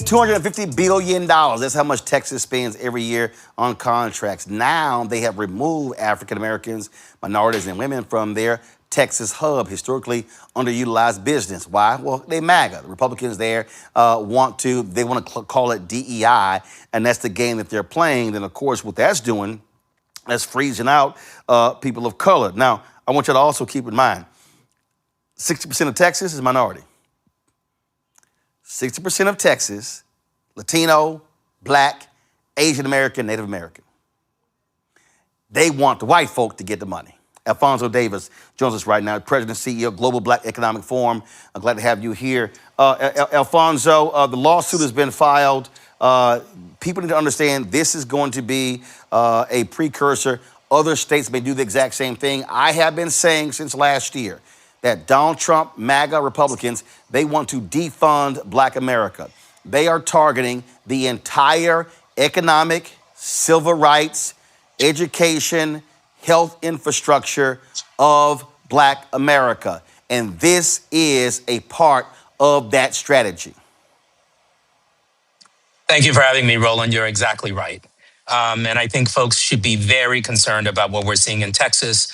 $250 billion. That's how much Texas spends every year on contracts. Now they have removed African Americans, minorities, and women from their Texas hub, historically underutilized business. Why? Well, they MAGA. The Republicans there want to call it DEI, and that's the game that they're playing. Then, of course, what that's doing, that's freezing out people of color. Now, I want you to also keep in mind, 60% of Texas is minority. 60% of Texas, Latino, Black, Asian American, Native American. They want the white folk to get the money. Alfonso Davis joins us right now, President and CEO of Global Black Economic Forum. I'm glad to have you here. Alfonso, the lawsuit has been filed. People need to understand this is going to be a precursor. Other states may do the exact same thing. I have been saying since last year that Donald Trump, MAGA Republicans, they want to defund Black America. They are targeting the entire economic, civil rights, education, health infrastructure of Black America. And this is a part of that strategy. Thank you for having me, Roland. You're exactly right. And I think folks should be very concerned about what we're seeing in Texas.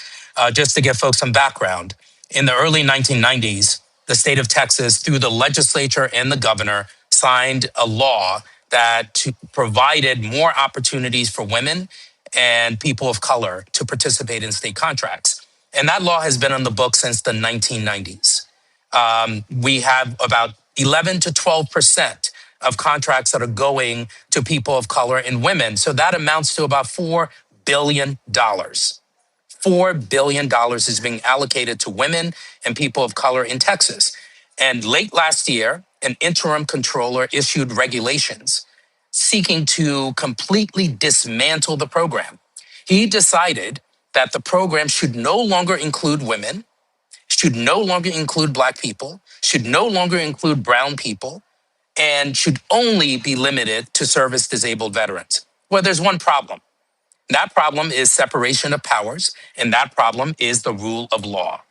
Just to give folks some background, in the early 1990s, the state of Texas, through the legislature and the governor, signed a law that provided more opportunities for women and people of color to participate in state contracts. And that law has been on the books since the 1990s. We have about 11 to 12% of contracts that are going to people of color and women. So that amounts to about $4 billion. $4 billion is being allocated to women and people of color in Texas. And late last year, an interim controller issued regulations seeking to completely dismantle the program. He decided that the program should no longer include women, should no longer include Black people, should no longer include brown people, and should only be limited to service disabled veterans. Well, there's one problem. That problem is separation of powers, and that problem is the rule of law.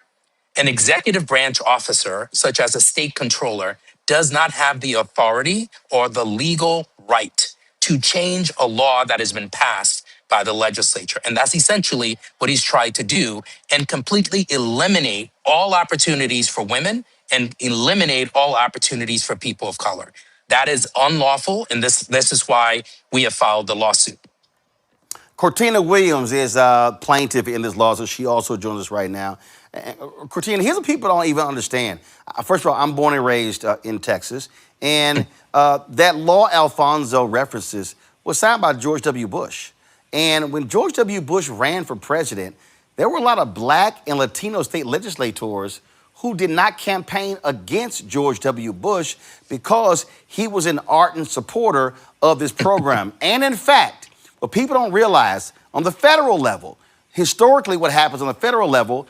An executive branch officer, such as a state controller, does not have the authority or the legal right to change a law that has been passed by the legislature. And that's essentially what he's tried to do, and completely eliminate all opportunities for women and eliminate all opportunities for people of color. That is unlawful, and this is why we have filed the lawsuit. Cortina Williams is a plaintiff in this lawsuit. She also joins us right now. Cortina, here's what people don't even understand. First of all, I'm born and raised in Texas, and that law Alfonso references was signed by George W. Bush. And when George W. Bush ran for president, there were a lot of Black and Latino state legislators who did not campaign against George W. Bush because he was an ardent supporter of this program. And in fact, what people don't realize, on the federal level, historically what happens on the federal level,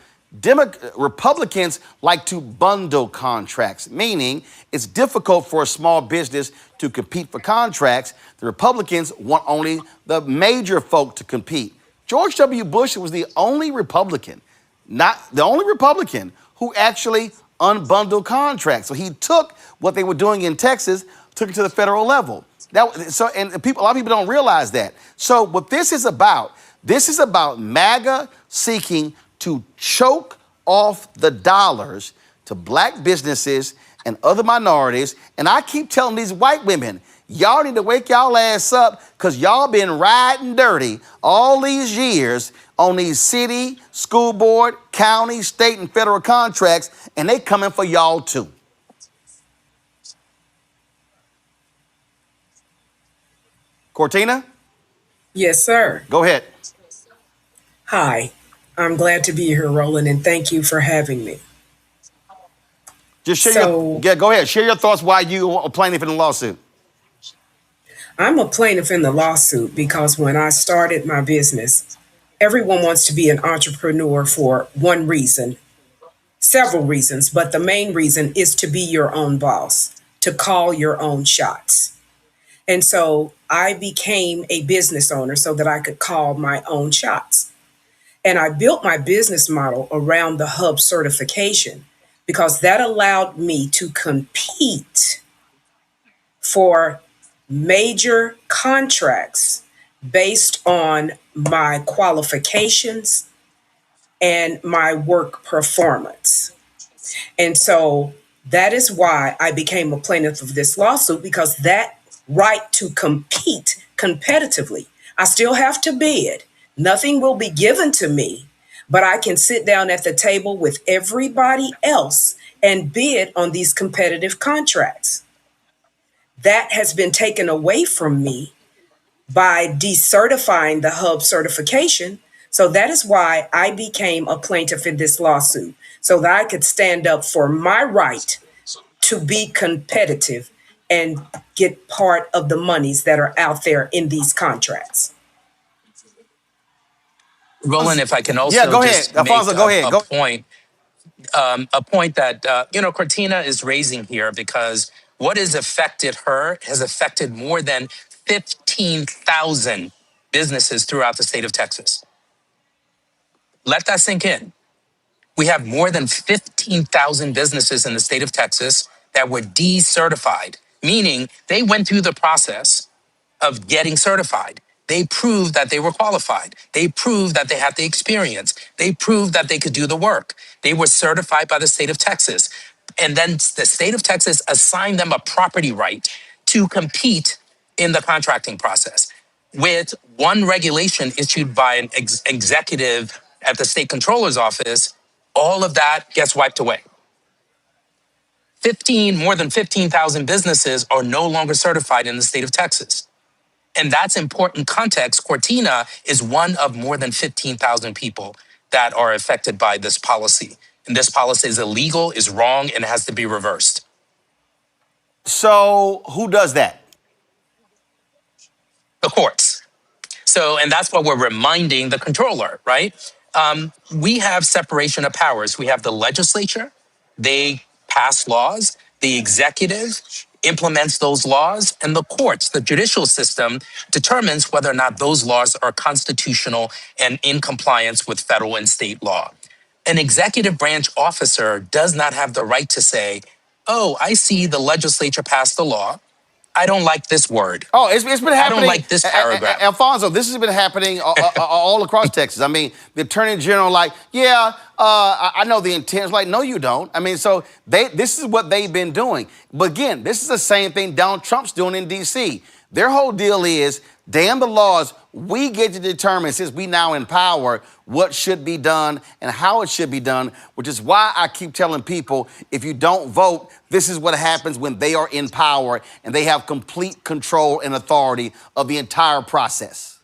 Republicans like to bundle contracts, meaning it's difficult for a small business to compete for contracts. The Republicans want only the major folk to compete. George W. Bush was the only Republican, not the only Republican, who actually unbundled contracts. So he took what they were doing in Texas, took it to the federal level. A lot of people don't realize that. So what this is about MAGA seeking to choke off the dollars to Black businesses and other minorities. And I keep telling these white women, y'all need to wake y'all ass up, because y'all been riding dirty all these years on these city, school board, county, state, and federal contracts, and they coming for y'all too. Cortina? Yes, sir. Go ahead. Hi, I'm glad to be here, Roland, and thank you for having me. Just share go ahead. Share your thoughts why you are a plaintiff in the lawsuit. I'm a plaintiff in the lawsuit because when I started my business, everyone wants to be an entrepreneur for one reason, several reasons, but the main reason is to be your own boss, to call your own shots. And so I became a business owner so that I could call my own shots. And I built my business model around the hub certification because that allowed me to compete for major contracts based on my qualifications and my work performance. And so that is why I became a plaintiff of this lawsuit, because that right to compete competitively, I still have to bid. Nothing will be given to me, but I can sit down at the table with everybody else and bid on these competitive contracts. That has been taken away from me by decertifying the hub certification. So that is why I became a plaintiff in this lawsuit, so that I could stand up for my right to be competitive and get part of the monies that are out there in these contracts. Roland, if I can Yeah, also go ahead, just make Alfonso. Go ahead. Go. a point that Cortina is raising here, because what has affected her has affected more than 15,000 businesses throughout the state of Texas. Let that sink in. We have more than 15,000 businesses in the state of Texas that were decertified, meaning they went through the process of getting certified. They proved that they were qualified. They proved that they had the experience. They proved that they could do the work. They were certified by the state of Texas. And then the state of Texas assigned them a property right to compete in the contracting process, with one regulation issued by an executive at the state controller's office. All of that gets wiped away. More than 15,000 businesses are no longer certified in the state of Texas. And that's important context. Cortina is one of more than 15,000 people that are affected by this policy. And this policy is illegal, is wrong, and has to be reversed. So who does that? The courts. So, and that's what we're reminding the controller, right? We have separation of powers. We have the legislature, they pass laws, the executive implements those laws, and the courts, the judicial system, determines whether or not those laws are constitutional and in compliance with federal and state law. An executive branch officer does not have the right to say, oh, I see the legislature passed the law. I don't like this word. Oh, it's been I don't happening, like this paragraph. Alfonso. This has been happening all across Texas. I mean, the attorney general, like, yeah, I know the intent. It's like, no, you don't. I mean, so this is what they've been doing. But again, this is the same thing Donald Trump's doing in D.C. Their whole deal is, damn the laws, we get to determine, since we now in power, what should be done and how it should be done, which is why I keep telling people, if you don't vote, this is what happens when they are in power and they have complete control and authority of the entire process.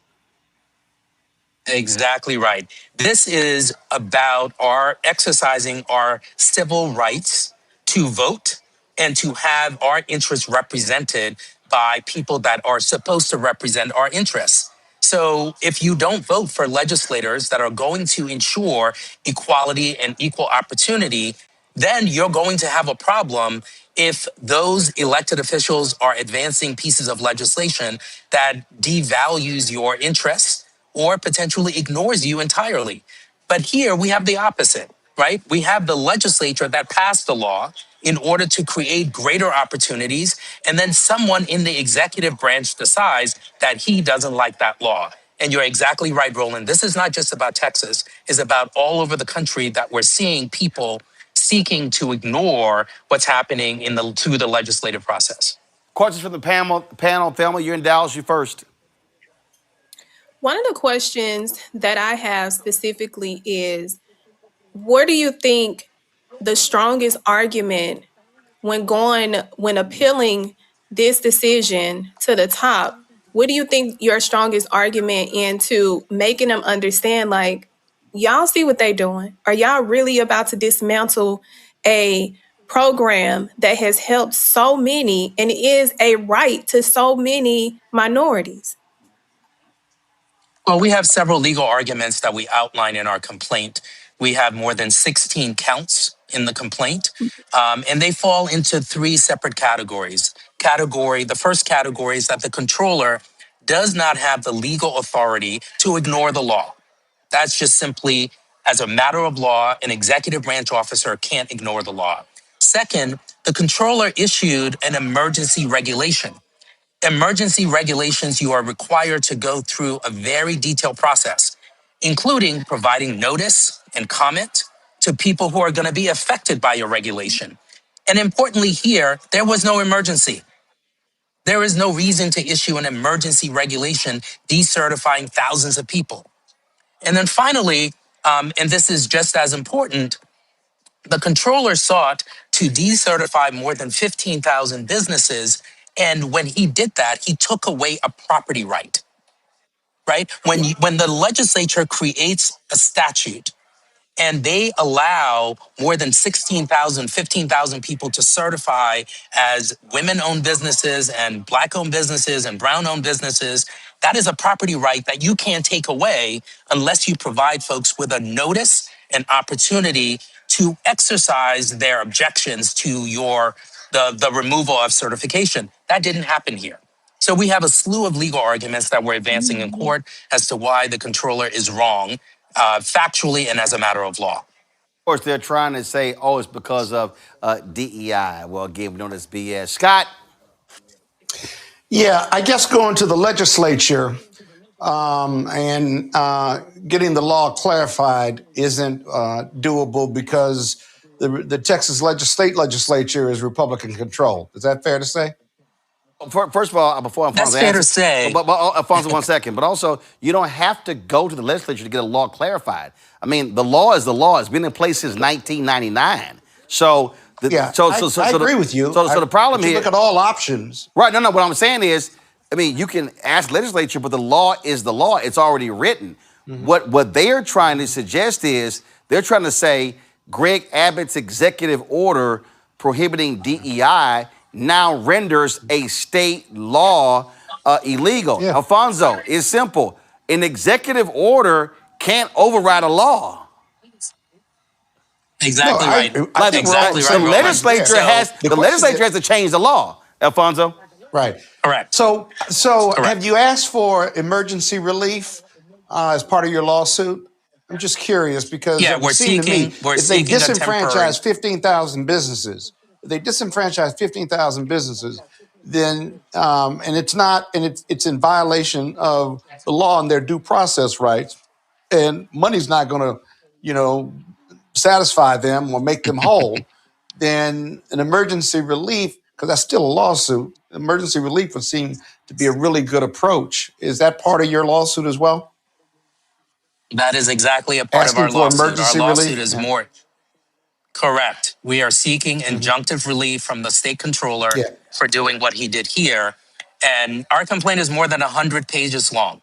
Exactly right. This is about our exercising our civil rights to vote and to have our interests represented by people that are supposed to represent our interests. So if you don't vote for legislators that are going to ensure equality and equal opportunity, then you're going to have a problem if those elected officials are advancing pieces of legislation that devalues your interests or potentially ignores you entirely. But here we have the opposite, right? We have the legislature that passed the law in order to create greater opportunities, and then someone in the executive branch decides that he doesn't like that law. And you're exactly right, Roland. This is not just about Texas, it's about all over the country that we're seeing people seeking to ignore what's happening through the legislative process. Questions from the panel. Thelma, you're in Dallas, you first. One of the questions that I have specifically is, where do you think the strongest argument when appealing this decision to the top, what do you think your strongest argument into making them understand, like, y'all see what they doing? Are y'all really about to dismantle a program that has helped so many and is a right to so many minorities? Well, we have several legal arguments that we outline in our complaint. We have more than 16 counts in the complaint, and they fall into three separate categories. The first category is that the controller does not have the legal authority to ignore the law. That's just simply, as a matter of law, an executive branch officer can't ignore the law. Second, the controller issued an emergency regulation. Emergency regulations, you are required to go through a very detailed process, including providing notice and comment to people who are going to be affected by your regulation. And importantly here, there was no emergency. There is no reason to issue an emergency regulation decertifying thousands of people. And then finally, and this is just as important, the controller sought to decertify more than 15,000 businesses. And when he did that, he took away a property right, right? When the legislature creates a statute and they allow more than 16,000, 15,000 people to certify as women-owned businesses and Black-owned businesses and brown-owned businesses, that is a property right that you can't take away unless you provide folks with a notice and opportunity to exercise their objections to the removal of certification. That didn't happen here. So we have a slew of legal arguments that we're advancing in court as to why the controller is wrong, factually and as a matter of law. Of course, they're trying to say, oh, it's because of DEI. Well, again, we know that's BS. Scott? Yeah, I guess going to the legislature and getting the law clarified isn't doable because the Texas state legislature is Republican controlled. Is that fair to say? First of all, before Alfonso That's fair to answers, say. but Alfonso, 1 second. But also, you don't have to go to the legislature to get a law clarified. I mean, the law is the law. It's been in place since 1999. So, I agree with you. So the problem here, look at all options. right? No. What I'm saying is, I mean, you can ask legislature, but the law is the law. It's already written. Mm-hmm. What they're trying to suggest is they're trying to say Greg Abbott's executive order prohibiting DEI now renders a state law illegal. Yeah. Alfonso, it's simple. An executive order can't override a law. Exactly right. I think exactly right. The legislature has to change the law. Alfonso? Right. Correct. So Correct. Have you asked for emergency relief as part of your lawsuit? I'm just curious because yeah, it would seem to me if they disenfranchise 15,000 businesses, then and it's in violation of the law and their due process rights, and money's not going to, satisfy them or make them whole, then an emergency relief, because that's still a lawsuit, emergency relief would seem to be a really good approach. Is that part of your lawsuit as well? That is exactly a part Asking of our for lawsuit. emergency Our lawsuit relief? is more. Correct. We are seeking injunctive relief from the state controller for doing what he did here. And our complaint is more than 100 pages long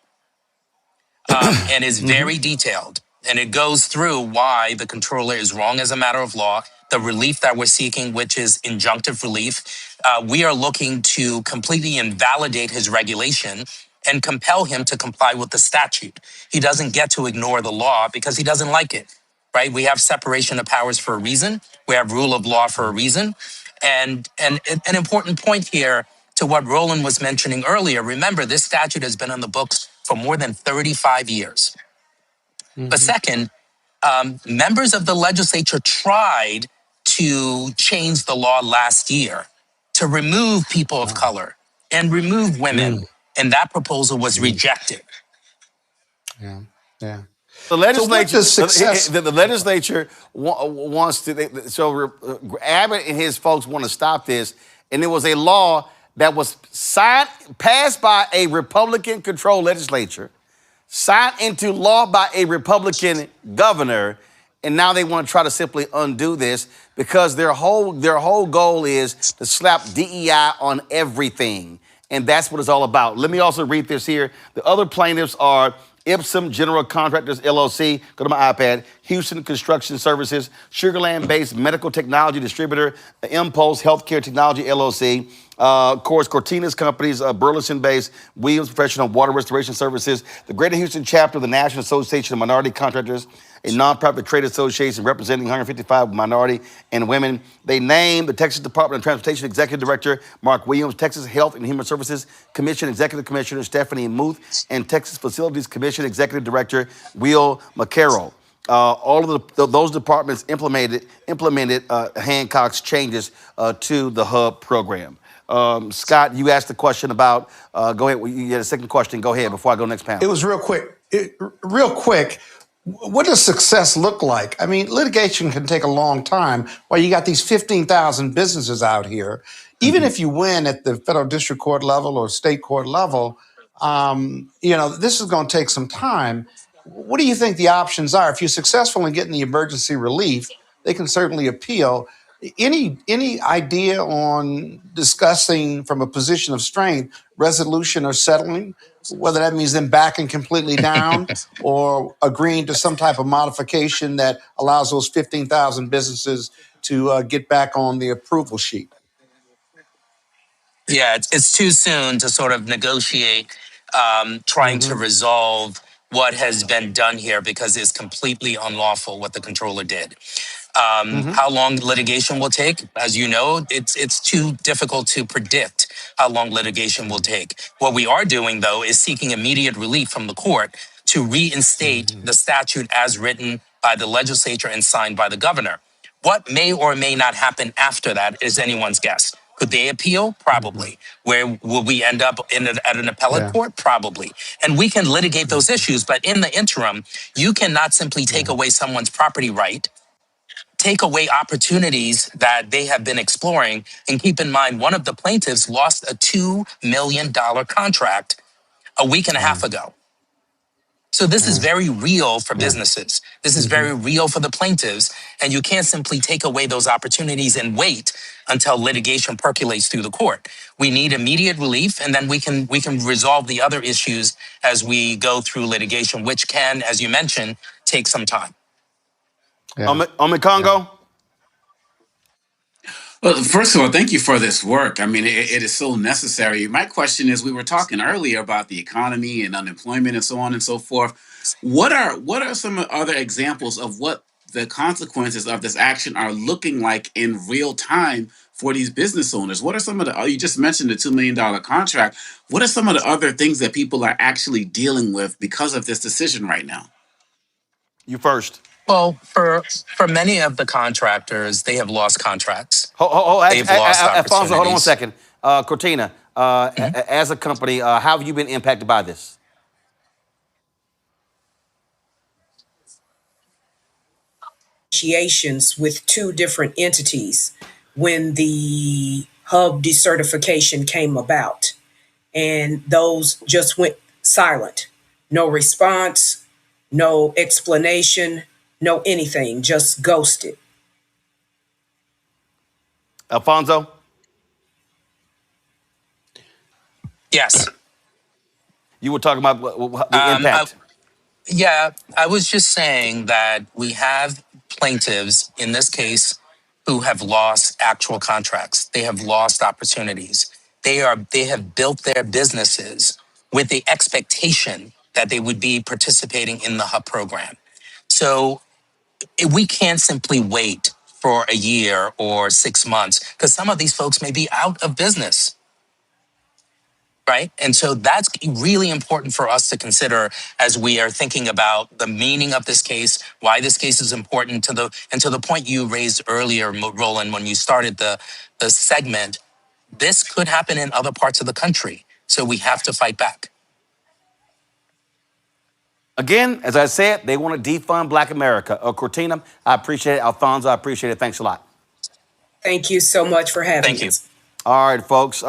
and is very detailed. And it goes through why the controller is wrong as a matter of law, the relief that we're seeking, which is injunctive relief. We are looking to completely invalidate his regulation and compel him to comply with the statute. He doesn't get to ignore the law because he doesn't like it, right? We have separation of powers for a reason. We have rule of law for a reason. And an important point here to what Roland was mentioning earlier, remember, this statute has been on the books for more than 35 years. But second, members of the legislature tried to change the law last year to remove people of color and remove women. And that proposal was rejected. Yeah. The legislature, the legislature wants to. So Abbott and his folks want to stop this, and there was a law that was passed by a Republican-controlled legislature, signed into law by a Republican governor, and now they want to try to simply undo this because their whole goal is to slap DEI on everything, and that's what it's all about. Let me also read this here. The other plaintiffs are Ipsum General Contractors, LLC, go to my iPad, Houston Construction Services, Sugarland-based medical technology distributor, Impulse Healthcare Technology, LLC, of course, Cortina's Companies, Burleson-based Williams Professional Water Restoration Services, the Greater Houston Chapter of the National Association of Minority Contractors, a nonprofit trade association representing 155 minority and women. They named the Texas Department of Transportation Executive Director Mark Williams, Texas Health and Human Services Commission Executive Commissioner Stephanie Muth, and Texas Facilities Commission Executive Director Will McCarroll. all of those departments implemented Hancock's changes to the hub program. Scott, you asked the question about. Go ahead. You had a second question. Go ahead before I go next panel. It was real quick. Real quick. What does success look like? I mean, litigation can take a long time. While you got these 15,000 businesses out here, even if you win at the federal district court level or state court level, this is going to take some time. What do you think the options are? If you're successful in getting the emergency relief, they can certainly appeal. Any idea on discussing from a position of strength resolution or settling, whether that means them backing completely down or agreeing to some type of modification that allows those 15,000 businesses to get back on the approval sheet? Yeah, it's too soon to sort of negotiate, trying to resolve what has been done here because it's completely unlawful what the controller did. How long litigation will take, as you know, it's too difficult to predict how long litigation will take. What we are doing, though, is seeking immediate relief from the court to reinstate the statute as written by the legislature and signed by the governor. What may or may not happen after that is anyone's guess. Could they appeal? Probably. Where will we end up at an appellate court? Probably. And we can litigate those issues, but in the interim, you cannot simply take away someone's property right, take away opportunities that they have been exploring. And keep in mind, one of the plaintiffs lost a $2 million contract a week and a half ago. So this is very real for businesses. This is very real for the plaintiffs. And you can't simply take away those opportunities and wait until litigation percolates through the court. We need immediate relief, and then we can resolve the other issues as we go through litigation, which can, as you mentioned, take some time. On Congo? Well, first of all, thank you for this work. I mean, it is so necessary. My question is, we were talking earlier about the economy and unemployment and so on and so forth. What are some other examples of what the consequences of this action are looking like in real time for these business owners? What are some of you just mentioned the $2 million contract. What are some of the other things that people are actually dealing with because of this decision right now? You first. Well, for many of the contractors, they have lost contracts. They've lost Alfonso, hold on a opportunities. second. Cortina, as a company, how have you been impacted by this? Negotiations with two different entities when the hub decertification came about, and those just went silent. No response, no explanation, no anything, just ghosted. Alfonso? Yes. You were talking about the impact. I was just saying that we have plaintiffs in this case who have lost actual contracts. They have lost opportunities. They have built their businesses with the expectation that they would be participating in the HUB program. So we can't simply wait for a year or 6 months because some of these folks may be out of business. Right. And so that's really important for us to consider as we are thinking about the meaning of this case, why this case is important to the point you raised earlier, Roland, when you started the segment. This could happen in other parts of the country. So we have to fight back. Again, as I said, they want to defund Black America. Cortina, I appreciate it. Alfonso, I appreciate it. Thanks a lot. Thank you so much for having Thank you. us. All right, folks.